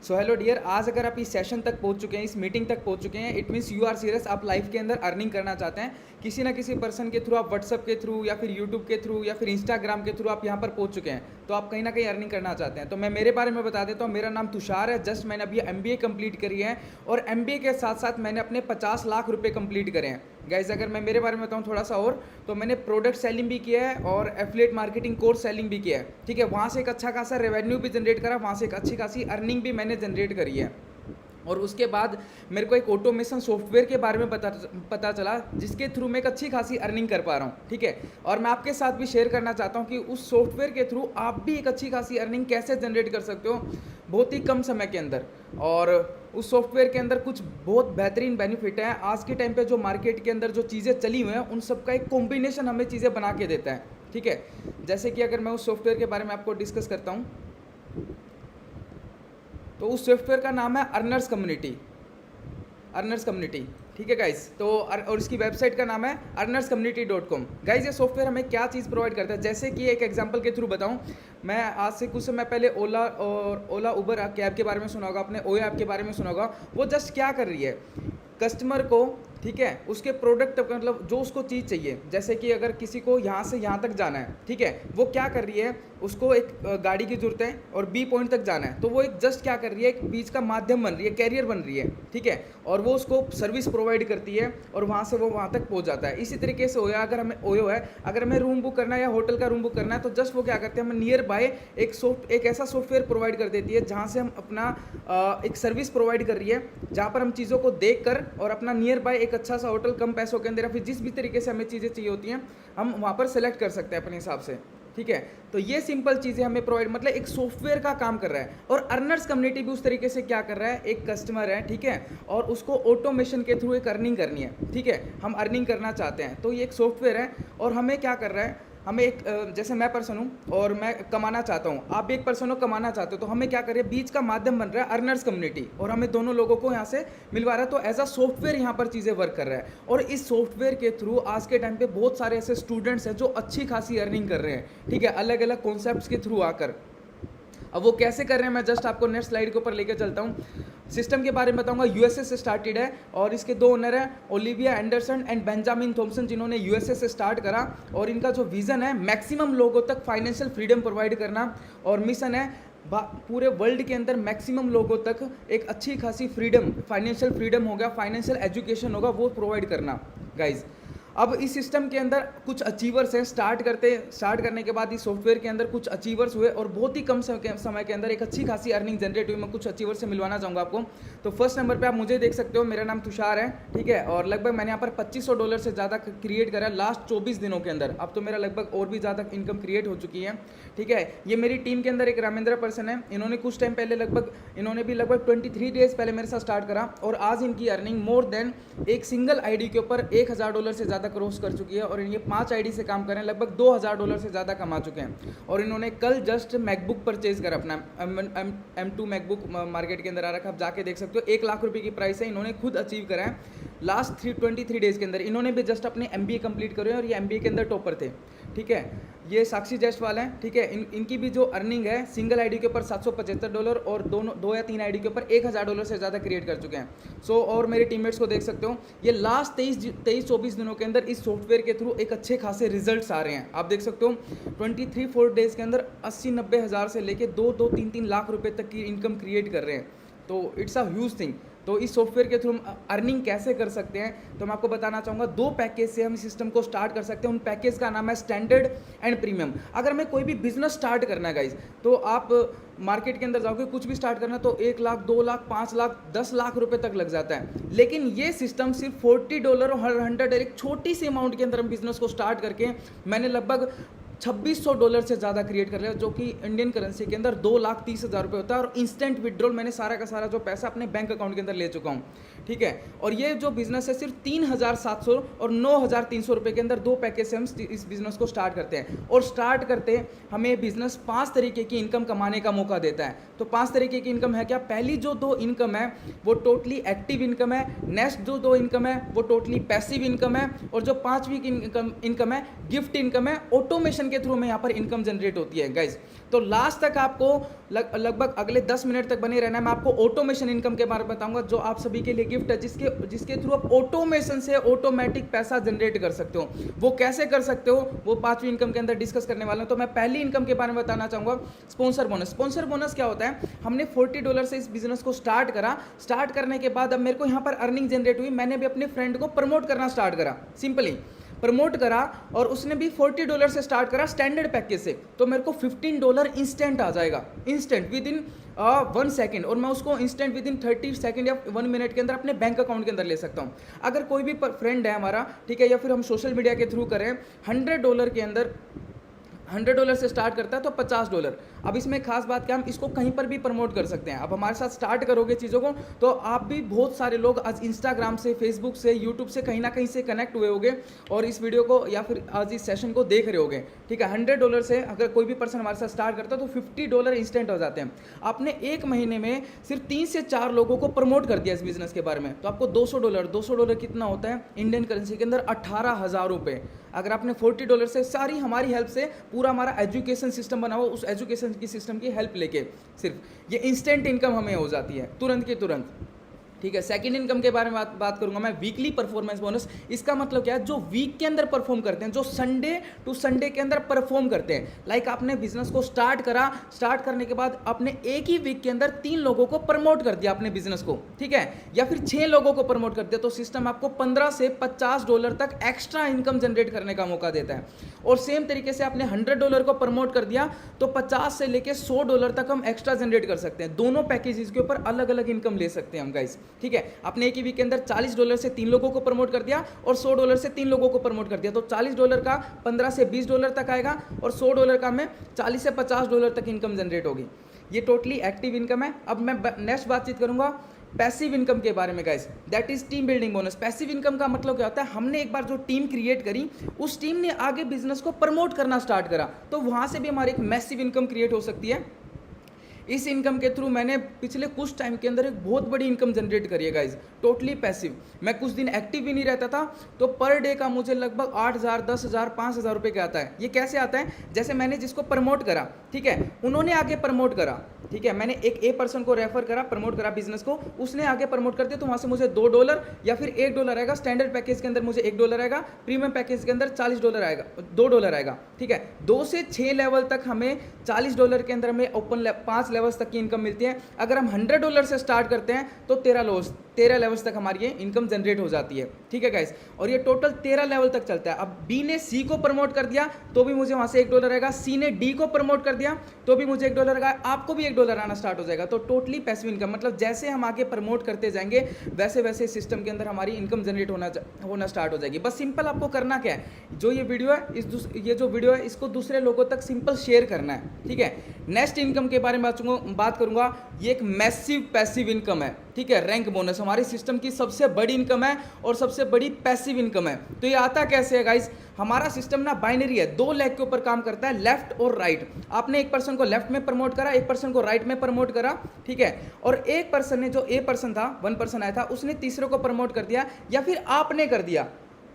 So hello dear, आज अगर आप इस सेशन तक पहुंच चुके हैं, इस मीटिंग तक पहुंच चुके हैं, it means you are serious. आप लाइफ के अंदर अर्निंग करना चाहते हैं किसी ना किसी पर्सन के थ्रू, आप व्हाट्सअप के थ्रू या फिर यूट्यूब के थ्रू या फिर इंस्टाग्राम के थ्रू आप यहाँ पर पहुंच चुके हैं, तो आप कहीं ना कहीं अर्निंग करना चाहते हैं। तो मैं मेरे बारे में बता देता हूँ। मेरा नाम तुषार है। जस्ट मैंने अभी MBA कंप्लीट करी है और MBA के साथ साथ मैंने अपने 50 लाख रुपये कंप्लीट करे हैं। गाइज अगर मैं मेरे बारे में बताऊँ थोड़ा सा और, तो मैंने प्रोडक्ट सेलिंग भी किया है और एफिलिएट मार्केटिंग कोर्स सेलिंग भी किया है। ठीक है, वहाँ से एक अच्छा खासा रेवेन्यू भी जनरेट करा, वहाँ से एक अच्छी खासी अर्निंग भी मैंने जनरेट करी है। और उसके बाद मेरे को एक ऑटोमेशन सॉफ्टवेयर के बारे में पता चला, जिसके थ्रू मैं एक अच्छी खासी अर्निंग कर पा रहा हूँ। ठीक है, और मैं आपके साथ भी शेयर करना चाहता हूँ कि उस सॉफ्टवेयर के थ्रू आप भी एक अच्छी खासी अर्निंग कैसे जनरेट कर सकते हो बहुत ही कम समय के अंदर। और उस सॉफ्टवेयर के अंदर कुछ बहुत बेहतरीन बेनिफिट है। आज के टाइम पे जो मार्केट के अंदर जो चीज़ें चली हुई हैं, उन सब का एक कॉम्बिनेशन हमें चीज़ें बना के देता है। ठीक है, जैसे कि अगर मैं उस सॉफ्टवेयर के बारे में आपको डिस्कस करता हूँ, तो उस सॉफ्टवेयर का नाम है अर्नर्स कम्युनिटी। अर्नर्स कम्युनिटी, ठीक है गाइस। तो और इसकी वेबसाइट का नाम है earnerscommunity.com। गाइस ये सॉफ्टवेयर हमें क्या चीज़ प्रोवाइड करता है, जैसे कि एक एग्जांपल के थ्रू बताऊं, मैं आज से कुछ समय पहले ओला उबर कैब के बारे में सुना होगा आपने, ओयो ऐप के बारे में सुना होगा। वो जस्ट क्या कर रही है, कस्टमर को, ठीक है, उसके प्रोडक्ट मतलब जो उसको चीज़ चाहिए, जैसे कि अगर किसी को यहाँ से यहाँ तक जाना है, ठीक है, वो क्या कर रही है, उसको एक गाड़ी की जरूरत है और B पॉइंट तक जाना है, तो वो एक जस्ट क्या कर रही है, एक बीच का माध्यम बन रही है, कैरियर बन रही है। ठीक है, और वो उसको सर्विस प्रोवाइड करती है और वहाँ से वो वहाँ तक पहुँच जाता है। इसी तरीके से ओयो है, अगर हमें रूम बुक करना है या होटल का रूम बुक करना है, तो जस्ट वो क्या करते हैं, हमें नियर बाय एक ऐसा सॉफ्टवेयर प्रोवाइड कर देती है जहाँ से हम अपना एक सर्विस प्रोवाइड कर रही है, जहाँ पर हम चीज़ों को देख कर और अपना नियर बाय एक अच्छा सा होटल कम पैसों के अंदर या फिर जिस भी तरीके से हमें चीज़ें चाहिए होती हैं, हम वहाँ पर सेलेक्ट कर सकते हैं अपने हिसाब से। ठीक है, तो ये सिंपल चीज़ें हमें प्रोवाइड, मतलब एक सॉफ्टवेयर का काम कर रहा है। और अर्नर्स कम्युनिटी भी उस तरीके से क्या कर रहा है, एक कस्टमर है, ठीक है, और उसको ऑटोमेशन के थ्रू एक अर्निंग करनी है। ठीक है, हम अर्निंग करना चाहते हैं, तो ये एक सॉफ्टवेयर है और हमें क्या कर रहा है, हमें एक जैसे मैं पर्सन हूँ और मैं कमाना चाहता हूँ, आप भी एक पर्सन हो कमाना चाहते हो, तो हमें क्या करें, बीच का माध्यम बन रहा है अर्नर्स कम्युनिटी और हमें दोनों लोगों को यहाँ से मिलवा रहा है। तो एज अ सॉफ्टवेयर यहाँ पर चीज़ें वर्क कर रहा है। और इस सॉफ्टवेयर के थ्रू आज के टाइम पे बहुत सारे ऐसे स्टूडेंट्स हैं जो अच्छी खासी अर्निंग कर रहे हैं। ठीक है, अलग अलग कॉन्सेप्ट्स के थ्रू आकर। अब वो कैसे कर रहे हैं, मैं जस्ट आपको नेक्स्ट स्लाइड के ऊपर लेकर चलता हूँ। सिस्टम के बारे में बताऊंगा। USA से स्टार्टेड है और इसके दो ओनर हैं, Olivia Anderson and Benjamin Thomson, जिन्होंने USA से स्टार्ट करा। और इनका जो विजन है, मैक्सिमम लोगों तक फाइनेंशियल फ्रीडम प्रोवाइड करना, और मिशन है पूरे वर्ल्ड के अंदर मैक्सिमम लोगों तक एक अच्छी खासी फ्रीडम, फाइनेंशियल फ्रीडम होगा, फाइनेंशियल एजुकेशन होगा, वो प्रोवाइड करना। गाइज अब इस सिस्टम के अंदर कुछ अचीवर्स हैं। स्टार्ट करने के बाद इस सॉफ्टवेयर के अंदर कुछ अचीवर्स हुए और बहुत ही कम समय के अंदर एक अच्छी खासी अर्निंग जनरेट हुई। मैं कुछ अचीवर्स से मिलवाना चाहूँगा आपको। तो फर्स्ट नंबर पे आप मुझे देख सकते हो, मेरा नाम तुषार है, ठीक है, और लगभग मैंने यहाँ पर $2500 से ज़्यादा क्रिएट करा लास्ट 24 दिनों के अंदर। अब तो मेरा लगभग और भी ज़्यादा इनकम क्रिएट हो चुकी है। ठीक है, ये मेरी टीम के अंदर एक रामेंद्र पर्सन है, इन्होंने कुछ टाइम पहले लगभग 23 डेज पहले मेरे साथ स्टार्ट करा और आज इनकी अर्निंग मोर देन एक सिंगल ID के ऊपर $1000 से ज़्यादा क्रॉस कर चुकी है। और ये 5 ID से काम कर रहे हैं, लगभग $2000 से ज़्यादा कमा चुके हैं। और इन्होंने कल जस्ट मैकबुक परचेज करा अपना M2 मैकबुक मार्केट के अंदर आ रखा है, आप जाके देख सकते हो। 1 लाख रुपए की प्राइस है, इन्होंने खुद अचीव करा है लास्ट 23 डेज के अंदर। इन्होंने भी जस्ट अपने MBA कंप्लीट करे और ये MBA के अंदर टॉपर थे। ठीक है, ये साक्षी जायसवाल हैं। ठीक है, इनकी भी जो अर्निंग है सिंगल ID के ऊपर $775 और 2 या 3 ID के ऊपर $1000 से ज़्यादा क्रिएट कर चुके हैं। सो और मेरे टीममेट्स को देख सकते हो, ये लास्ट 23-24 दिनों के अंदर इस सॉफ्टवेयर के थ्रू एक अच्छे खासे रिजल्ट्स आ रहे हैं। आप देख सकते हो 23-4 डेज के अंदर 80-90 हज़ार से लेके 2-3 लाख रुपए तक की इनकम क्रिएट कर रहे हैं। तो इट्स अ ह्यूज थिंग। तो इस सॉफ्टवेयर के थ्रू हम अर्निंग कैसे कर सकते हैं, तो मैं आपको बताना चाहूँगा 2 पैकेज से हम इस सिस्टम को स्टार्ट कर सकते हैं। उन पैकेज का नाम है स्टैंडर्ड एंड प्रीमियम। अगर हमें कोई भी बिजनेस स्टार्ट करना है गाइज, तो आप मार्केट के अंदर जाओगे, कुछ भी स्टार्ट करना है तो 1 लाख, 2 लाख, 5 लाख, 10 लाख रुपए तक लग जाता है। लेकिन ये सिस्टम सिर्फ $40 और 100, एक छोटी सी अमाउंट के अंदर हम बिजनेस को स्टार्ट करके मैंने लगभग $2600 से ज़्यादा क्रिएट कर लिया, जो कि इंडियन करेंसी के अंदर 2,30,000 रुपये होता है। और इंस्टेंट विड्रॉल मैंने सारा का सारा जो पैसा अपने बैंक अकाउंट के अंदर ले चुका हूँ। ठीक है, और ये जो बिजनेस है सिर्फ 3,700 और 9,300 रुपये के अंदर 2 पैकेज से हम इस बिजनेस को स्टार्ट करते हैं। और स्टार्ट करते हमें बिजनेस 5 तरीके की इनकम कमाने का मौका देता है। तो 5 तरीके की इनकम है क्या, पहली जो 2 इनकम है वो टोटली एक्टिव इनकम है, नेक्स्ट जो 2 इनकम है वो टोटली पैसिव इनकम है, और जो 5वीं इनकम है गिफ्ट इनकम है, ऑटोमेशन के थ्रू हमें यहाँ पर इनकम जनरेट होती है गाइज। तो लास्ट तक आपको लगभग अगले 10 मिनट तक बने रहना है। मैं आपको ऑटोमेशन इनकम के बारे में बताऊंगा, जो आप सभी के लिए गिफ्ट है, जिसके थ्रू आप ऑटोमेशन से ऑटोमेटिक पैसा जनरेट कर सकते हो। वो कैसे कर सकते हो वो 5वीं इनकम के अंदर डिस्कस करने वाला हूं। तो मैं पहली इनकम के बारे में बताना चाहूंगा, स्पॉन्सर बोनस। स्पॉन्सर बोनस क्या होता है? हमने $40 से इस बिजनेस को स्टार्ट करा। स्टार्ट करने के बाद अब मेरे को यहाँ पर अर्निंग जनरेट हुई, मैंने भी अपने फ्रेंड को प्रमोट करना स्टार्ट करा, सिंपली प्रमोट करा, और उसने भी $40 से स्टार्ट करा स्टैंडर्ड पैकेज से। तो मेरे को $15 इंस्टेंट आ जाएगा, इंस्टेंट विद इन 1 सेकेंड, और मैं उसको इंस्टेंट विद इन 30 सेकेंड या 1 मिनट के अंदर अपने बैंक अकाउंट के अंदर ले सकता हूँ। अगर कोई भी फ्रेंड है हमारा, ठीक है, या फिर हम सोशल मीडिया के थ्रू करें, $100 के अंदर $100 से स्टार्ट करता है तो $50। अब इसमें खास बात क्या, हम इसको कहीं पर भी प्रमोट कर सकते हैं। अब हमारे साथ स्टार्ट करोगे चीज़ों को तो आप भी, बहुत सारे लोग आज इंस्टाग्राम से, फेसबुक से, यूट्यूब से कहीं ना कहीं से कनेक्ट हुए होंगे और इस वीडियो को या फिर आज इस सेशन को देख रहे होंगे, ठीक है। $100 से अगर कोई भी पर्सन हमारे साथ स्टार्ट करता है तो $50 इंस्टेंट हो जाते हैं। आपने 1 महीने में सिर्फ 3 से 4 लोगों को प्रमोट कर दिया इस बिजनेस के बारे में, तो आपको $200 कितना होता है इंडियन करेंसी के अंदर? 18,000 रुपये। अगर आपने $40 से, सारी हमारी हेल्प से, पूरा हमारा एजुकेशन सिस्टम बना हुआ, उस एजुकेशन की सिस्टम की हेल्प लेके सिर्फ ये इंस्टेंट इनकम हमें हो जाती है तुरंत की तुरंत, ठीक है। सेकंड इनकम के बारे में बात करूंगा मैं, वीकली परफॉर्मेंस बोनस। इसका मतलब क्या है? जो वीक के अंदर परफॉर्म करते हैं, जो संडे टू संडे के अंदर परफॉर्म करते हैं। लाइक आपने बिजनेस को स्टार्ट करा, स्टार्ट करने के बाद आपने एक ही वीक के अंदर 3 लोगों को प्रमोट कर दिया अपने बिजनेस को, ठीक है, या फिर 6 लोगों को प्रमोट कर दिया, तो सिस्टम आपको $15 से $50 तक एक्स्ट्रा इनकम जनरेट करने का मौका देता है। और सेम तरीके से आपने $100 को प्रमोट कर दिया तो 50 से लेके $100 तक हम एक्स्ट्रा जनरेट कर सकते हैं। दोनों पैकेजेस के ऊपर अलग अलग इनकम ले सकते हैं हम गाइस, ठीक है। आपने एक ही वीक के अंदर $40 से 3 लोगों को प्रमोट कर दिया और $100 से 3 लोगों को प्रमोट कर दिया, तो $40 का $15 से $20 तक आएगा और $100 का में $40 से $50 तक इनकम जनरेट होगी। ये टोटली एक्टिव इनकम है। अब मैं नेक्स्ट बातचीत करूंगा पैसिव इनकम के बारे में guys, that is team building bonus. Passive income का मतलब क्या होता है? हमने एक बार जो टीम क्रिएट करी, उस टीम ने आगे बिजनेस को प्रमोट करना स्टार्ट करा, तो वहां से भी हमारी एक मैसिव इनकम क्रिएट हो सकती है। इस इनकम के थ्रू मैंने पिछले कुछ टाइम के अंदर एक बहुत बड़ी इनकम जनरेट करी है गाइज, टोटली पैसिव। मैं कुछ दिन एक्टिव भी नहीं रहता था, तो पर डे का मुझे लगभग 8,000, 10,000, 5,000 रुपये का आता है। ये कैसे आता है? जैसे मैंने जिसको प्रमोट करा, ठीक है, उन्होंने आगे प्रमोट करा, ठीक है, मैंने एक ए पर्सन को रेफर करा, प्रमोट करा बिजनेस को, उसने आगे प्रमोट कर दिया, तो वहाँ से मुझे $2 या फिर $1 आएगा। स्टैंडर्ड पैकेज के अंदर मुझे $1 आएगा, प्रीमियम पैकेज के अंदर $40 आएगा, $2 आएगा, ठीक है। 2 से 6 लेवल तक हमें $40 के अंदर हमें ओपन 5 लेवल्स तक की इनकम मिलती है। अगर हम $100 से स्टार्ट करते हैं तो 13 लेवल्स तक हमारी ये इनकम जनरेट हो जाती है, ठीक है गाइस। और ये टोटल 13 लेवल तक चलता है। अब बी ने सी को प्रमोट कर दिया तो भी मुझे वहाँ से $1 आएगा, सी ने डी को प्रमोट कर दिया तो भी मुझे $1 आएगा, आपको भी $1 आना स्टार्ट हो जाएगा। तो टोटली पैसिव इनकम, मतलब जैसे हम आगे प्रमोट करते जाएंगे वैसे वैसे सिस्टम के अंदर हमारी इनकम जनरेट होना स्टार्ट हो जाएगी। बस सिंपल आपको करना क्या है, जो ये वीडियो है, ये जो वीडियो है इसको दूसरे लोगों तक सिंपल शेयर करना है, ठीक है। नेक्स्ट इनकम के बारे में बात करूंगा, ये एक मैसिव पैसिव इनकम है, ठीक है। रैंक बोनस हमारी सिस्टम की सबसे बड़ी इनकम है और सबसे बड़ी पैसिव इनकम है। तो ये आता कैसे है गाइस? हमारा सिस्टम ना बाइनरी है, 2 लेग के ऊपर काम करता है, लेफ्ट और राइट। आपने एक पर्सन को लेफ्ट में प्रमोट करा, एक पर्सन को राइट में प्रमोट करा, ठीक है। और एक पर्सन ने, जो ए पर्सन था, 1 पर्सन आया था, उसने तीसरे को प्रमोट कर दिया, या फिर आपने कर दिया,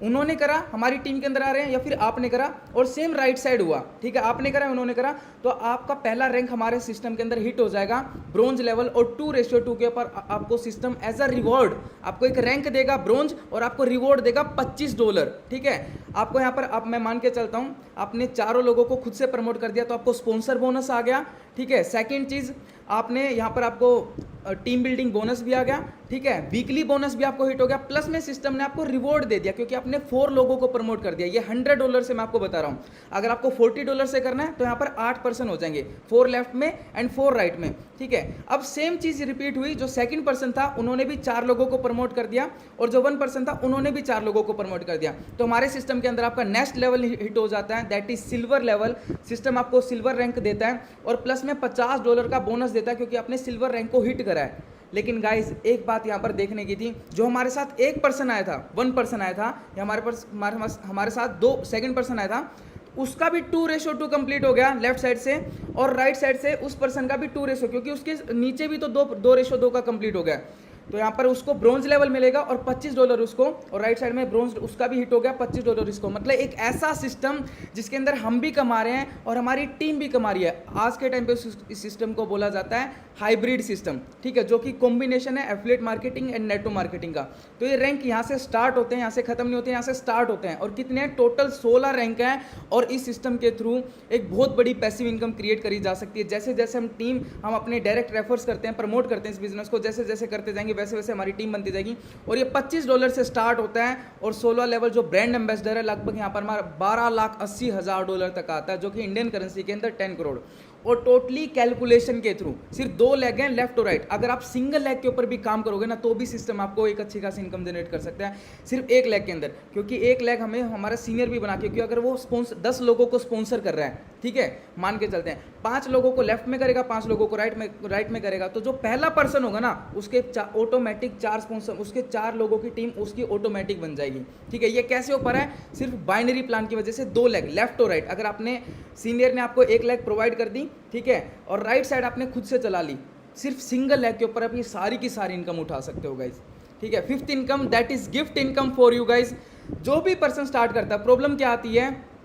उन्होंने करा, हमारी टीम के अंदर आ रहे हैं, या फिर आपने करा, और सेम राइट साइड हुआ, ठीक है। आपने करा, उन्होंने करा, तो आपका पहला रैंक हमारे सिस्टम के अंदर हिट हो जाएगा, ब्रोंज लेवल, और 2:2 के ऊपर आपको सिस्टम एज अ रिवॉर्ड आपको एक रैंक देगा ब्रोंज, और आपको रिवॉर्ड देगा $25, ठीक है। आपको यहाँ पर, अब मैं मान के चलता हूँ, आपने 4 लोगों को खुद से प्रमोट कर दिया तो आपको स्पॉन्सर बोनस आ गया, ठीक है। सेकेंड चीज, आपने यहाँ पर आपको टीम बिल्डिंग बोनस भी आ गया, ठीक है, वीकली बोनस भी आपको हिट हो गया, प्लस में सिस्टम ने आपको रिवॉर्ड दे दिया क्योंकि आपने 4 लोगों को प्रमोट कर दिया। ये $100 से मैं आपको बता रहा हूँ। अगर आपको $40 से करना है तो यहाँ पर 8 पर्सन हो जाएंगे, 4 लेफ्ट में एंड 4 राइट में, ठीक है। अब सेम चीज रिपीट हुई, जो सेकंड पर्सन था उन्होंने भी 4 लोगों को प्रमोट कर दिया, और जो 1 पर्सन था उन्होंने भी 4 लोगों को प्रमोट कर दिया। तो हमारे सिस्टम के अंदर आपका नेक्स्ट लेवल हिट हो जाता है, that is silver level. System आपको सिल्वर रैंक देता है और प्लस में $50 का बोनस देता है क्योंकि आपने सिल्वर रैंक को हिट करा है। लेकिन गाइस एक बात यहाँ पर देखने की थी, जो हमारे साथ एक पर्सन आया था, 1 पर्सन आया था, या हमारे साथ 2 सेकंड पर्सन आया था, उसका भी 2:2 कंप्लीट हो गया लेफ्ट साइड से, और राइट साइड से उस पर्सन का भी 2:, क्योंकि उसके नीचे भी तो 2:2 का कंप्लीट हो गया। तो यहाँ पर उसको ब्रॉन्ज लेवल मिलेगा और $25 उसको, और राइट साइड में ब्रॉन्ज उसका भी हिट हो गया, $25 इसको। मतलब एक ऐसा सिस्टम जिसके अंदर हम भी कमा रहे हैं और हमारी टीम भी कमा रही है। आज के टाइम पे इस सिस्टम को बोला जाता है हाइब्रिड सिस्टम, ठीक है, जो कि कॉम्बिनेशन है affiliate marketing and network marketing का। तो ये रैंक यहाँ से स्टार्ट होते हैं, यहाँ से खत्म नहीं होते, यहाँ से स्टार्ट होते हैं। और कितने हैं? टोटल 16 रैंक हैं। और इस सिस्टम के थ्रू एक बहुत बड़ी पैसिव इनकम क्रिएट करी जा सकती है। जैसे जैसे हम अपने डायरेक्ट रेफर्स करते हैं, प्रमोट करते हैं इस बिजनेस को, जैसे जैसे करते जाएंगे वैसे वैसे हमारी टीम बनती जाएगी। और ये $25 से स्टार्ट होता है और 16 लेवल जो ब्रांड एम्बेसडर है लगभग यहाँ पर हमारा $12,80,000 तक आता है, जो कि इंडियन करेंसी के अंदर 10 करोड़। और टोटली कैलकुलेशन के थ्रू सिर्फ 2 लेग हैं, लेफ्ट और राइट। अगर आप सिंगल लेग के ऊपर भी काम करोगे ना तो भी सिस्टम आपको एक अच्छी खासी इनकम जनरेट कर सकता है सिर्फ एक लेग के अंदर, क्योंकि एक लेग हमें हमारा सीनियर भी बना के, क्योंकि अगर वो 10 लोगों को स्पॉन्सर कर रहा है, ठीक है, मान के चलते हैं 5 लोगों को लेफ्ट में करेगा, 5 लोगों को राइट में करेगा, तो जो पहला पर्सन होगा ना उसके ऑटोमेटिक 4 स्पॉन्सर, उसके 4 लोगों की टीम उसकी ऑटोमेटिक बन जाएगी, ठीक है। ये कैसे हो पा रहा है? सिर्फ बाइनरी प्लान की वजह से 2 लेग, लेफ्ट और राइट। अगर आपने सीनियर ने आपको 1 लेग प्रोवाइड कर दी, ठीक है, और राइट साइड आपने खुद से चला ली, सिर्फ सिंगल लेग के ऊपर आप ये सारी की सारी इनकम उठा सकते हो गाइज, ठीक है। 5th income, that is gift income for you guys. जो भी पर्सन स्टार्ट करता है, प्रॉब्लम क्या आती है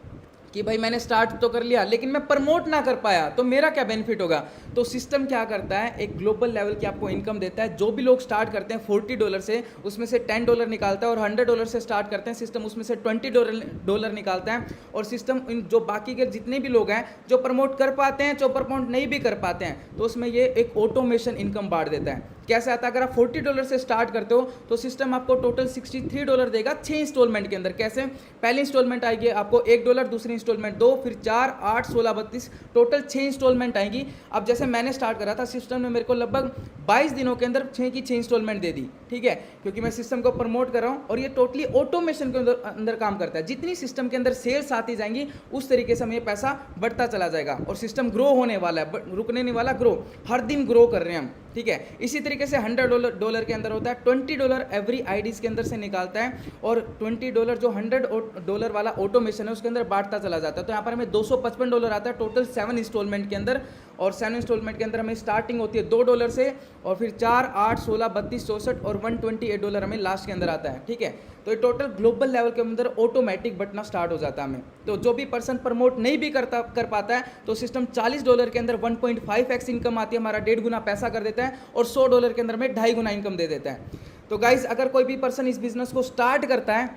कि भाई मैंने स्टार्ट तो कर लिया लेकिन मैं प्रमोट ना कर पाया, तो मेरा क्या बेनिफिट होगा? तो सिस्टम क्या करता है, एक ग्लोबल लेवल की आपको इनकम देता है। जो भी लोग स्टार्ट करते हैं $40 से, उसमें से $10 निकालता है, और $100 से स्टार्ट करते हैं सिस्टम, उसमें से $20 निकालता है। और सिस्टम इन जो बाकी के जितने भी लोग हैं जो प्रमोट कर पाते हैं, जो प्रमोट नहीं भी कर पाते हैं, तो उसमें ये एक ऑटोमेशन इनकम बांट देता है। कैसे आता है? अगर आप $40 से स्टार्ट करते हो तो सिस्टम आपको टोटल $63 देगा 6 इंस्टॉलमेंट के अंदर। कैसे? पहली इंस्टॉलमेंट आएगी आपको $1, दूसरी इंस्टॉलमेंट 2, फिर 4, 8, 16, 32, टोटल 6 इंस्टॉलमेंट आएगी। अब जैसे मैंने स्टार्ट करा था, सिस्टम ने मेरे को लगभग 22 दिनों के अंदर 6 की 6 इंस्टॉलमेंट दे दी, ठीक है, क्योंकि मैं सिस्टम को प्रमोट कर रहा हूँ। और ये टोटली ऑटोमेशन के अंदर काम करता है। जितनी सिस्टम के अंदर सेल्स आती जाएंगी उस तरीके से हमें ये पैसा बढ़ता चला जाएगा। और सिस्टम ग्रो होने वाला है, रुकने नहीं वाला, ग्रो, हर दिन ग्रो कर रहे हैं हम, ठीक है। इसी तरीके से $100 के अंदर होता है, $20 एवरी आईडीज के अंदर से निकालता है, और $20 जो $100 वाला ऑटोमेशन है उसके अंदर बांटता चला जाता है। तो यहाँ पर हमें $255 आता है टोटल 7 इंस्टॉलमेंट के अंदर। और 7 इंस्टॉलमेंट के अंदर हमें स्टार्टिंग होती है $2 से, और फिर 4, 8, 16, 32, 64 और $128 हमें लास्ट के अंदर आता है, ठीक है। तो ये टोटल ग्लोबल लेवल के अंदर ऑटोमेटिक बटना स्टार्ट हो जाता है हमें। तो जो भी पर्सन प्रमोट नहीं भी कर पाता है, तो सिस्टम $40 के अंदर 1.5x इनकम आती है, हमारा 1.5 गुना पैसा कर देता है, और $100 के अंदर में 2.5 गुना इनकम दे देता है। तो गाइज, अगर कोई भी पर्सन इस बिजनेस को स्टार्ट करता है,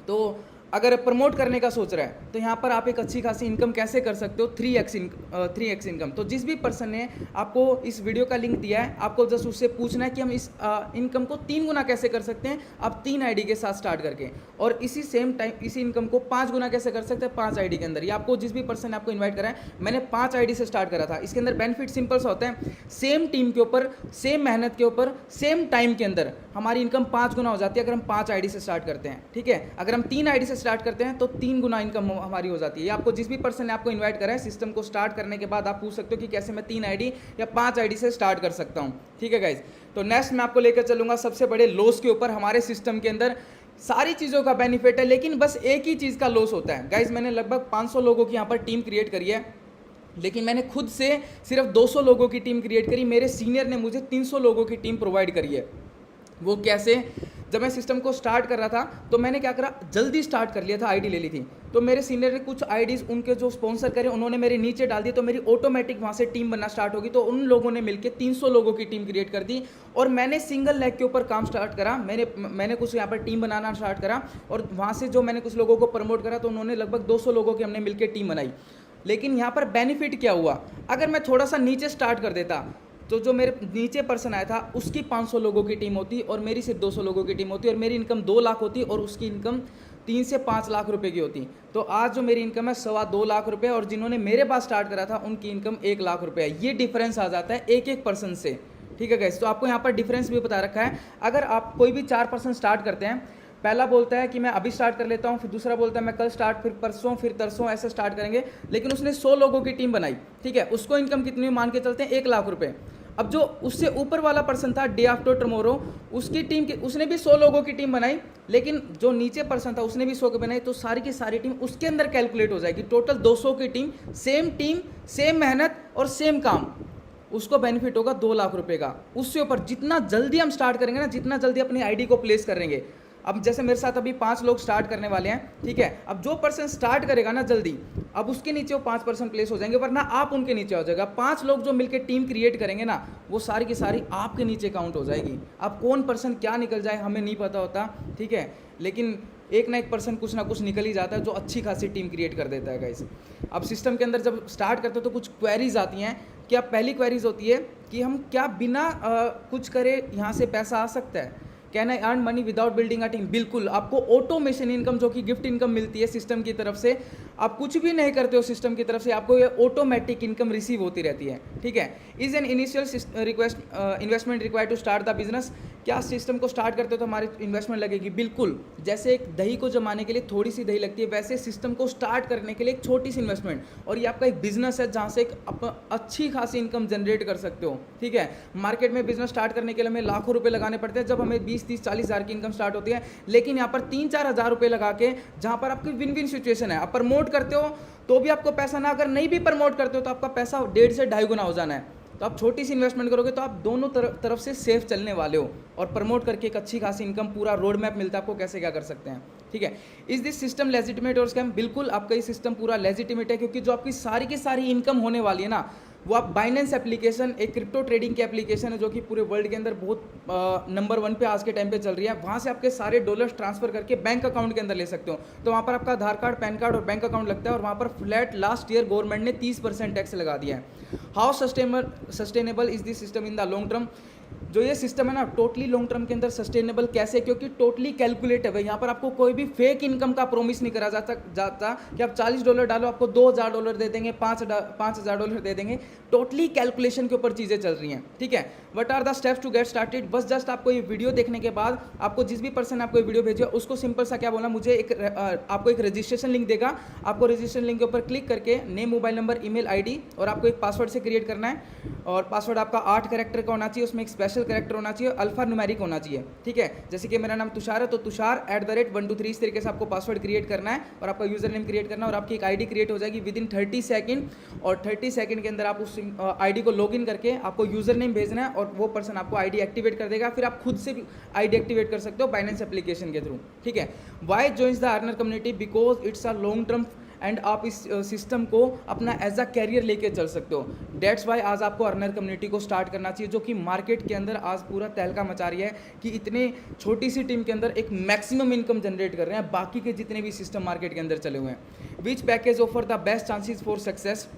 तो अगर प्रमोट करने का सोच रहा है, तो यहाँ पर आप एक अच्छी खासी इनकम कैसे कर सकते हो? 3x income. तो जिस भी पर्सन ने आपको इस वीडियो का लिंक दिया है, आपको जस्ट उससे पूछना है कि हम इस इनकम को 3 गुना कैसे कर सकते हैं, आप 3 आईडी के साथ स्टार्ट करके, और इसी सेम टाइम इसी इनकम को 5 गुना कैसे कर सकते हैं 5 आईडी के अंदर। ये आपको जिस भी पर्सन ने आपको इन्वाइट करा है, मैंने 5 आईडी से स्टार्ट करा था। इसके अंदर बेनिफिट सिंपल सा होता है, सेम टीम के ऊपर, सेम मेहनत के ऊपर, सेम टाइम के अंदर हमारी इनकम 5 गुना हो जाती है अगर हम 5 आईडी से स्टार्ट करते हैं, ठीक है। अगर हम 3 आईडी से स्टार्ट करते हैं तो 3 गुना इनकम हमारी हो जाती है। ये आपको जिस भी पर्सन ने आपको इन्वाइट करा है, सिस्टम को स्टार्ट करने के बाद आप पूछ सकते हो कि कैसे मैं 3 आईडी या 5 आईडी से स्टार्ट कर सकता हूं, ठीक है गाइज। तो नेक्स्ट मैं आपको लेकर चलूंगा सबसे बड़े लॉस के ऊपर। हमारे सिस्टम के अंदर सारी चीज़ों का बेनिफिट है, लेकिन बस एक ही चीज़ का लॉस होता है। गाइज, मैंने लगभग 500 लोगों की यहाँ पर टीम क्रिएट करी है, लेकिन मैंने खुद से सिर्फ 200 लोगों की टीम क्रिएट करी। मेरे सीनियर ने मुझे 300 लोगों की टीम प्रोवाइड करी है। वो कैसे? जब मैं सिस्टम को स्टार्ट कर रहा था तो मैंने क्या करा, जल्दी स्टार्ट कर लिया था, आईडी ले ली थी। तो मेरे सीनियर ने कुछ आईडीज उनके जो स्पॉन्सर करे उन्होंने मेरे नीचे डाल दी, तो मेरी ऑटोमेटिक वहाँ से टीम बनना स्टार्ट होगी। तो उन लोगों ने मिलकर 300 लोगों की टीम क्रिएट कर दी, और मैंने सिंगल लेग के ऊपर काम स्टार्ट करा। मैंने कुछ यहाँ पर टीम बनाना स्टार्ट करा, और वहाँ से जो मैंने कुछ लोगों को प्रमोट करा तो उन्होंने लगभग 200 लोगों की हमने मिलकर टीम बनाई। लेकिन यहाँ पर बेनिफिट क्या हुआ, अगर मैं थोड़ा सा नीचे स्टार्ट कर देता तो जो मेरे नीचे पर्सन आया था उसकी 500 लोगों की टीम होती और मेरी सिर्फ 200 लोगों की टीम होती, और मेरी इनकम 2 लाख होती और उसकी इनकम 3 से 5 लाख रुपए की होती। तो आज जो मेरी इनकम है 2.25 लाख रुपए, और जिन्होंने मेरे पास स्टार्ट करा था उनकी इनकम 1 लाख रुपए है। ये डिफरेंस आ जाता है एक पर्सन से, ठीक है गाइस। तो आपको यहाँ पर डिफरेंस भी बता रखा है। अगर आप कोई भी 4 पर्सन स्टार्ट करते हैं, पहला बोलता है कि मैं अभी स्टार्ट कर लेता हूँ, फिर दूसरा बोलता है मैं कल स्टार्ट, फिर परसों, फिर तरसों, ऐसे स्टार्ट करेंगे। लेकिन उसने 100 लोगों की टीम बनाई, ठीक है, उसको इनकम कितनी मान के चलते हैं 1 लाख रुपए। अब जो उससे ऊपर वाला पर्सन था डे आफ्टर टुमारो, उसकी टीम उसने भी 100 लोगों की टीम बनाई, लेकिन जो नीचे पर्सन था उसने भी 100 की बनाई, तो सारी की सारी टीम उसके अंदर कैलकुलेट हो जाएगी। टोटल 200 की टीम, सेम मेहनत और सेम काम, उसको बेनिफिट होगा 2 लाख रुपए का। उससे ऊपर जितना जल्दी हम स्टार्ट करेंगे ना, जितना जल्दी अपनी आईडी को प्लेस करेंगे, अब जैसे मेरे साथ अभी 5 लोग स्टार्ट करने वाले हैं, ठीक है। अब जो पर्सन स्टार्ट करेगा ना जल्दी, अब उसके नीचे वो 5% प्लेस हो जाएंगे, वरना आप उनके नीचे हो जाएगा। 5 लोग जो मिलकर टीम क्रिएट करेंगे ना, वो सारी की सारी आपके नीचे काउंट हो जाएगी। अब कौन पर्सन क्या निकल जाए हमें नहीं पता होता, ठीक है, लेकिन एक ना एक पर्सन कुछ ना कुछ निकल ही जाता है जो अच्छी खासी टीम क्रिएट कर देता है गाइस। अब सिस्टम के अंदर जब स्टार्ट करते हो तो कुछ क्वेरीज आती हैं। क्या पहली क्वेरीज होती है कि हम क्या बिना कुछ करे यहाँ से पैसा आ सकता है? Can I earn money without building a team? बिल्कुल, आपको ऑटोमेशन इनकम जो कि गिफ्ट इनकम मिलती है सिस्टम की तरफ से। आप कुछ भी नहीं करते हो सिस्टम की तरफ से, आपको ये ऑटोमेटिक इनकम रिसीव होती रहती है, ठीक है। Is an initial investment required to start the business? क्या सिस्टम को स्टार्ट करते हो तो हमारी इन्वेस्टमेंट लगेगी? बिल्कुल, जैसे एक दही को जमाने के लिए थोड़ी सी दही लगती है, वैसे सिस्टम को स्टार्ट करने के लिए एक छोटी सी इन्वेस्टमेंट, और ये आपका एक बिजनेस है जहाँ से एक अच्छी खासी इनकम जनरेट कर सकते हो, ठीक है। मार्केट में बिजनेस स्टार्ट करने के लिए हमें लाखों रुपए लगाने पड़ते हैं, जब हमें 20-30-40 हज़ार की इनकम स्टार्ट होती है। लेकिन यहाँ पर 3-4 हज़ार रुपये लगा के, जहाँ पर आपकी विन विन सिचुएशन है, आप प्रमोट करते हो तो भी आपको पैसा ना, अगर नहीं भी प्रमोट करते हो तो आपका पैसा 1.5 से 2.5 गुना हो जाना है। तो आप छोटी सी इन्वेस्टमेंट करोगे तो आप दोनों तरफ से सेफ चलने वाले हो, और प्रमोट करके एक अच्छी खासी इनकम, पूरा रोड मैप मिलता है आपको कैसे क्या कर सकते हैं, ठीक है। इज दिस सिस्टम लेजिटिमेट और स्कैम? बिल्कुल, आपका ये सिस्टम पूरा लेजिटिमेट है, क्योंकि जो आपकी सारी की सारी इनकम होने वाली है ना, वो आप बाइनेंस एप्लीकेशन, एक क्रिप्टो ट्रेडिंग की एप्लीकेशन है जो कि पूरे वर्ल्ड के अंदर बहुत नंबर 1 पे आज के टाइम पे चल रही है। वहाँ से आपके सारे डॉलर्स ट्रांसफर करके बैंक अकाउंट के अंदर ले सकते हो। तो वहाँ पर आपका आधार कार्ड, पैन कार्ड और बैंक अकाउंट लगता है, और वहाँ पर फ्लैट लास्ट ईयर गवर्नमेंट ने 30% टैक्स लगा दिया है। How sustainable is this system in the long term? जो ये सिस्टम है ना, टोटली लॉन्ग टर्म के अंदर सस्टेनेबल कैसे? क्योंकि टोटली कैलकुलेटिव है। यहाँ पर आपको कोई भी फेक इनकम का प्रॉमिस नहीं करा जाता कि आप $40 डालो आपको $2,000 दे देंगे, $5,000 दे देंगे। टोटली कैलकुलेशन के ऊपर चीज़ें चल रही हैं, ठीक है। What are the steps to get started? बस जस्ट आपको ये वीडियो देखने के बाद, आपको जिस भी पर्सन आपको ये वीडियो भेजे उसको सिंपल सा क्या बोलना, मुझे आपको एक रजिस्ट्रेशन लिंक देगा, आपको रजिस्ट्रेशन लिंक के ऊपर क्लिक करके name, mobile number, email ID और आपको एक पासवर्ड से क्रिएट करना है, और पासवर्ड आपका 8 कैरेक्टर का होना चाहिए, उसमें एक स्पेशल कैरेक्टर होना चाहिए, अल्फा न्यूमेरिक होना चाहिए, ठीक है। जैसे कि मेरा नाम तुषार है तो तुषार @123 इस तरीके से आपको पासवर्ड क्रिएट करना है, और आपका यूजर नेम क्रिएट करना है, और आपकी एक आईडी क्रिएट हो जाएगी विद इन 30 सेकंड, और 30 सेकंड के अंदर आप उस आईडी को लॉगिन करके आपको यूजर नेम भेजना है, और वो पर्सन आपको आईडी एक्टिवेट कर देगा। फिर आप खुद से भी आईडी एक्टिवेट कर सकते हो बाइनेंस एप्लीकेशन के थ्रू, ठीक है। Why joins the earner community? Because it's a long term, and आप इस सिस्टम को अपना एज अ कैरियर लेके चल सकते हो। डेट्स वाई आज आपको अर्नर कम्युनिटी को स्टार्ट करना चाहिए, जो कि मार्केट के अंदर आज पूरा तहलका मचा रही है कि इतने छोटी सी टीम के अंदर एक मैक्सिमम इनकम जनरेट कर रहे हैं बाकी के जितने भी सिस्टम मार्केट के अंदर चले हुए हैं। Which package offer the best chances for success?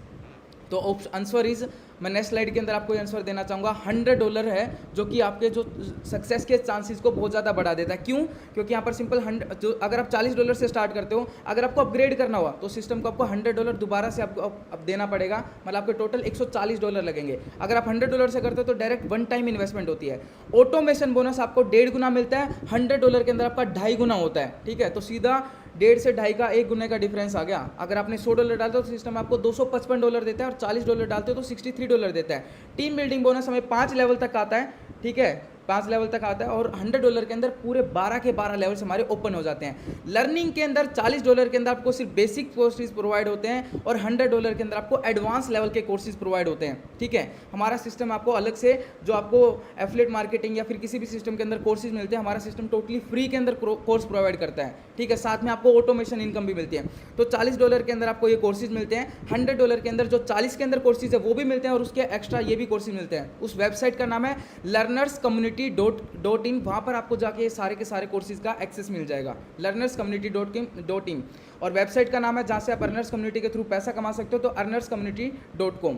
तो आंसर इज, मैं नेक्स्ट स्लाइड के अंदर आपको आंसर देना चाहूँगा, $100 है, जो कि आपके जो सक्सेस के चांसेस को बहुत ज़्यादा बढ़ा देता है। क्यों? क्योंकि यहाँ पर सिंपल जो अगर आप $40 से स्टार्ट करते हो, अगर आपको अपग्रेड करना हुआ तो सिस्टम को आपको $100 दोबारा से आपको अब देना पड़ेगा, मतलब आपके टोटल $140 लगेंगे। अगर आप $100 से करते हो तो डायरेक्ट 1 टाइम इन्वेस्टमेंट होती है। ऑटोमेशन बोनस आपको 1.5 गुना मिलता है, $100 के अंदर आपका 2.5 गुना होता है, ठीक है। तो सीधा 1.5 से 2.5 का 1 गुने का डिफरेंस आ गया। अगर आपने $100 डालते हो तो सिस्टम आपको $255 देता है, और $40 डालते हो तो $63 देता है। टीम बिल्डिंग बोनस हमें 5 लेवल तक आता है, ठीक है, 5 लेवल तक आता है, और $100 के अंदर पूरे 12 के 12 लेवल्स हमारे ओपन हो जाते हैं। लर्निंग के अंदर $40 के अंदर आपको सिर्फ बेसिक कोर्सेज प्रोवाइड होते हैं, और $100 के अंदर आपको एडवांस लेवल के कोर्सेज प्रोवाइड होते हैं, ठीक है। हमारा सिस्टम आपको अलग से, जो आपको एफिलिएट मार्केटिंग या फिर किसी भी सिस्टम के अंदर कोर्सेज मिलते हैं, हमारा सिस्टम टोटली फ्री के अंदर कोर्स प्रोवाइड करता है, ठीक है। साथ में आपको ऑटोमेशन इनकम भी मिलती है। तो $40 के अंदर आपको ये कोर्सेज मिलते हैं, $100 के अंदर जो 40 के अंदर कोर्सेज है वो भी मिलते हैं, और उसके एक्स्ट्रा ये भी कोर्सेज मिलते हैं। उस वेबसाइट का नाम है learnerscommunity.in, वहाँ पर आपको जाके सारे के सारे कोर्सेज का एक्सेस मिल जाएगा, learnerscommunity.in। और वेबसाइट का नाम है जहाँ से आप अर्नर्स कम्युनिटी के थ्रू पैसा कमा सकते हो, तो earnerscommunity.com।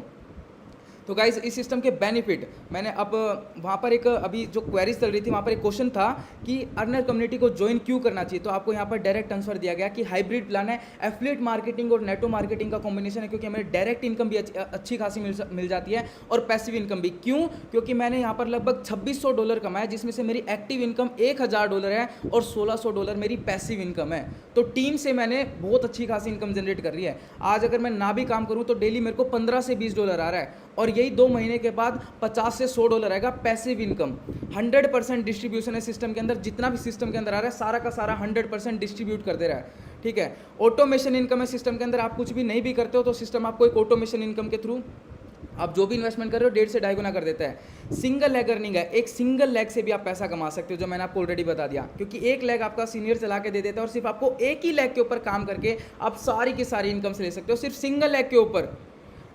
तो गाइस इस सिस्टम के बेनिफिट, मैंने अब वहाँ पर एक अभी जो क्वेरीज चल रही थी वहाँ पर एक क्वेश्चन था कि अर्नर कम्युनिटी को ज्वाइन क्यों करना चाहिए, तो आपको यहाँ पर डायरेक्ट आंसर दिया गया कि हाइब्रिड प्लान है, एफिलिएट मार्केटिंग और नेटो मार्केटिंग का कॉम्बिनेशन है, क्योंकि हमें डायरेक्ट इनकम भी अच्छी खासी मिल जाती है, और पैसिव इनकम भी। क्यों? क्योंकि मैंने यहाँ पर लगभग $2600 कमाया, जिसमें से मेरी एक्टिव इनकम $1000 है, और $1600 मेरी पैसिव इनकम है। तो टीम से मैंने बहुत अच्छी खासी इनकम जनरेट कर रही है। आज अगर मैं ना भी काम करूँ तो डेली मेरे को $15 से $20 आ रहा है, और यही 2 महीने के बाद $50 से $100 आएगा पैसिव इनकम। 100% डिस्ट्रीब्यूशन है सिस्टम के अंदर, जितना भी सिस्टम के अंदर आ रहा है सारा का सारा 100% डिस्ट्रीब्यूट कर दे रहा है, ठीक है। ऑटोमेशन इनकम है सिस्टम के अंदर, आप कुछ भी नहीं भी करते हो तो सिस्टम आपको एक ऑटोमेशन इनकम के थ्रू आप जो भी इन्वेस्टमेंट कर रहे हो 1.5 से 2.5 गुना कर देता है। सिंगल लेग अर्निंग है, एक सिंगल लेग से भी आप पैसा कमा सकते हो, जो मैंने आपको ऑलरेडी बता दिया, क्योंकि एक लेग आपका सीनियर चला के दे देता है और सिर्फ आपको एक ही लेग के ऊपर काम करके आप सारी की सारी इनकम से ले सकते हो, सिर्फ सिंगल लेग के ऊपर।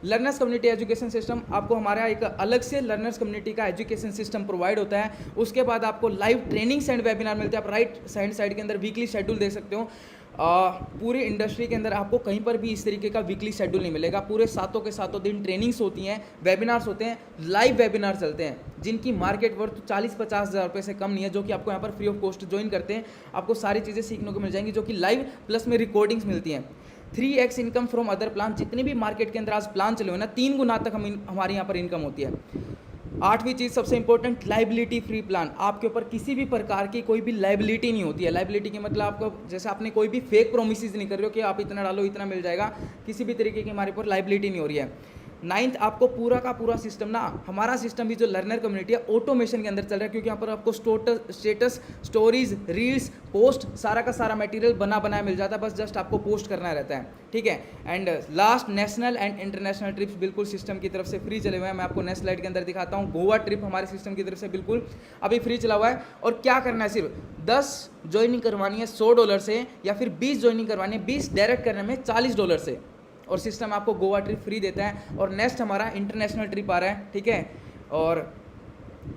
लर्नर्स कम्युनिटी एजुकेशन सिस्टम, आपको हमारा एक अलग से लर्नर्स कम्युनिटी का एजुकेशन सिस्टम प्रोवाइड होता है। उसके बाद आपको लाइव ट्रेनिंग्स एंड वेबिनार मिलते हैं। आप राइट हैंड साइड के अंदर वीकली शेड्यूल देख सकते हो। पूरी इंडस्ट्री के अंदर आपको कहीं पर भी इस तरीके का वीकली शेड्यूल नहीं मिलेगा। पूरे सातों के सातों दिन ट्रेनिंग्स होती हैं, वेबिनार्स होते हैं, लाइव वेबिनार चलते हैं, जिनकी मार्केट वर्थ 40-50 हज़ार रुपये से कम नहीं है, जो कि आपको यहाँ पर फ्री ऑफ कॉस्ट ज्वाइन करते हैं। आपको सारी चीज़ें सीखने को मिल जाएंगी, जो कि लाइव प्लस में रिकॉर्डिंग्स मिलती हैं। 3x income from other plan, जितने भी मार्केट के अंदर आज प्लान चले हुए ना, 3 गुना तक हमारे यहाँ पर इनकम होती है। 8वीं चीज़ सबसे इंपॉर्टेंट, लाइबिलिटी फ्री प्लान। आपके ऊपर किसी भी प्रकार की कोई भी लाइबिलिटी नहीं होती है। लाइबिलिटी के मतलब आपको, जैसे आपने कोई भी फेक प्रोमिसेस नहीं कर रहे हो कि आप इतना डालो इतना मिल जाएगा, किसी भी तरीके की हमारे ऊपर लाइबिलिटी नहीं हो रही है। 9th, आपको पूरा का पूरा सिस्टम ना, हमारा सिस्टम भी जो लर्नर कम्युनिटी है ऑटोमेशन के अंदर चल रहा है, क्योंकि यहाँ पर आपको स्टेटस, स्टोरीज, रील्स, पोस्ट, सारा का सारा मटेरियल बना बनाया मिल जाता है, बस जस्ट आपको पोस्ट करना रहता है, ठीक है। And last, national and international trips बिल्कुल सिस्टम की तरफ से फ्री चले हुए हैं। मैं आपको नेक्स्ट स्लाइड के अंदर दिखाता हूँ। गोवा ट्रिप हमारे सिस्टम की तरफ से बिल्कुल अभी फ्री चला हुआ है। और क्या करना है, सिर्फ 10 ज्वाइनिंग करवानी है $100 से, या फिर 20 ज्वाइनिंग करवानी है, 20 डायरेक्ट करने में $40 से, और सिस्टम आपको गोवा ट्रिप फ्री देता है। और नेक्स्ट हमारा इंटरनेशनल ट्रिप आ रहा है, ठीक है। और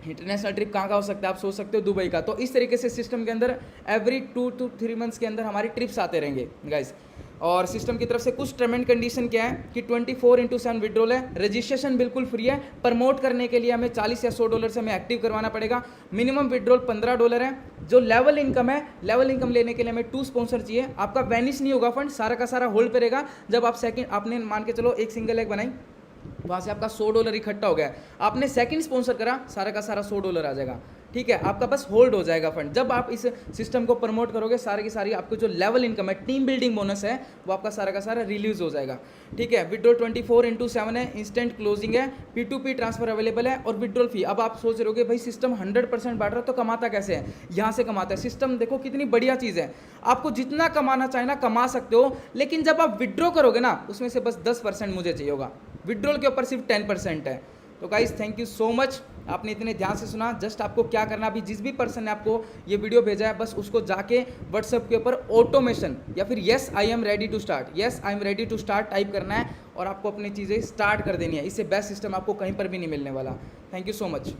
इंटरनेशनल ट्रिप कहाँ का हो सकता है, आप सोच सकते हो दुबई का। तो इस तरीके से सिस्टम के अंदर एवरी 2 to 3 मंथ्स के अंदर हमारी ट्रिप्स आते रहेंगे गाइस। और सिस्टम की तरफ से कुछ टर्म एंड कंडीशन क्या है कि 24/7 विड्रॉल है, रजिस्ट्रेशन बिल्कुल फ्री है। प्रमोट करने के लिए हमें $40 या $100 से हमें एक्टिव करवाना पड़ेगा। मिनिमम विड्रॉल $15 है। जो लेवल इनकम है, लेवल इनकम लेने के लिए हमें 2 स्पॉन्सर चाहिए। आपका वैनिश नहीं होगा फंड, सारा का सारा होल्ड पे रहेगा। जब आप सेकंड, आपने मान के चलो एक सिंगल लेग बनाई, वहाँ से आपका $100 इकट्ठा हो गया, आपने सेकंड स्पॉन्सर करा, सारा का सारा $100 आ जाएगा, ठीक है। आपका बस होल्ड हो जाएगा फंड। जब आप इस सिस्टम को प्रमोट करोगे, सारी की सारी आपको जो लेवल इनकम है, टीम बिल्डिंग बोनस है, वो आपका सारा का सारा रिलीज हो जाएगा, ठीक है। विड्रॉल 24/7 है, इंस्टेंट क्लोजिंग है, P2P ट्रांसफर अवेलेबल है। और विड्रॉल फी, अब आप सोच रहे होगे भाई सिस्टम 100% बांट रहा है तो कमाता कैसे है, यहाँ से कमाता है। सिस्टम देखो कितनी बढ़िया चीज़ है, आपको जितना कमाना चाहे ना कमा सकते हो, लेकिन जब आप विड्रॉ करोगे ना, उसमें से बस 10% मुझे चाहिए होगा। विड्रॉल के ऊपर सिर्फ 10% है। तो guys thank you so much, आपने इतने ध्यान से सुना। जस्ट आपको क्या करना, अभी जिस भी पर्सन ने आपको ये वीडियो भेजा है, बस उसको जाके व्हाट्सएप के ऊपर ऑटोमेशन या फिर yes I am ready to start, yes I am ready to start type करना है, और आपको अपनी चीज़ें स्टार्ट कर देनी है। इससे बेस्ट सिस्टम आपको कहीं पर भी नहीं मिलने वाला। Thank you so much.